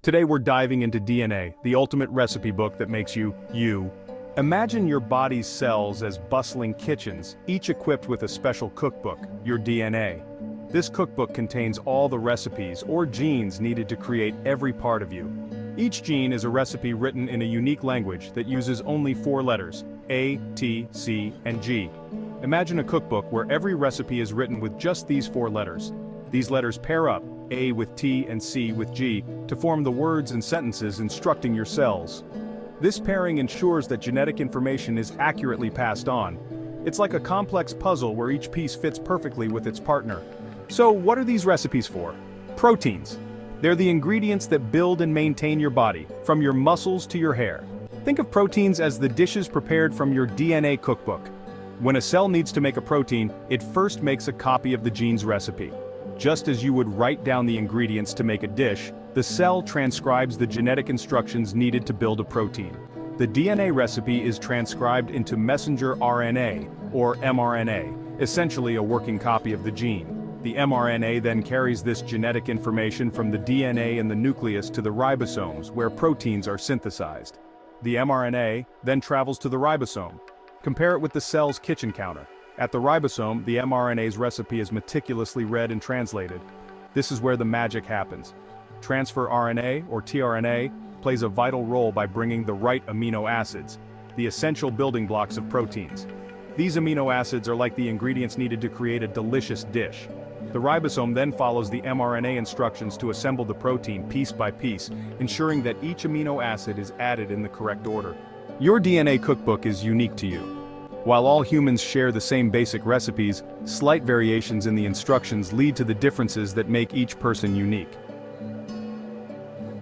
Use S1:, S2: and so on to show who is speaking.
S1: Today we're diving into DNA, the ultimate recipe book that makes you, you. Imagine your body's cells as bustling kitchens, each equipped with a special cookbook, your DNA. This cookbook contains all the recipes or genes needed to create every part of you. Each gene is a recipe written in a unique language that uses only 4 letters, A, T, C, and G. Imagine a cookbook where every recipe is written with just these 4 letters. These letters pair up, A with T and C with G, to form the words and sentences instructing your cells. This pairing ensures that genetic information is accurately passed on. It's like a complex puzzle where each piece fits perfectly with its partner. So what are these recipes for? Proteins. They're the ingredients that build and maintain your body, from your muscles to your hair. Think of proteins as the dishes prepared from your DNA cookbook. When a cell needs to make a protein, it first makes a copy of the gene's recipe. Just as you would write down the ingredients to make a dish, the cell transcribes the genetic instructions needed to build a protein. The DNA recipe is transcribed into messenger RNA, or mRNA, essentially a working copy of the gene. The mRNA then carries this genetic information from the DNA in the nucleus to the ribosomes, where proteins are synthesized. The mRNA then travels to the ribosome. Compare it with the cell's kitchen counter. At the ribosome, the mRNA's recipe is meticulously read and translated. This is where the magic happens. Transfer RNA, or tRNA, plays a vital role by bringing the right amino acids, the essential building blocks of proteins. These amino acids are like the ingredients needed to create a delicious dish. The ribosome then follows the mRNA instructions to assemble the protein piece by piece, ensuring that each amino acid is added in the correct order. Your DNA cookbook is unique to you. While all humans share the same basic recipes, slight variations in the instructions lead to the differences that make each person unique.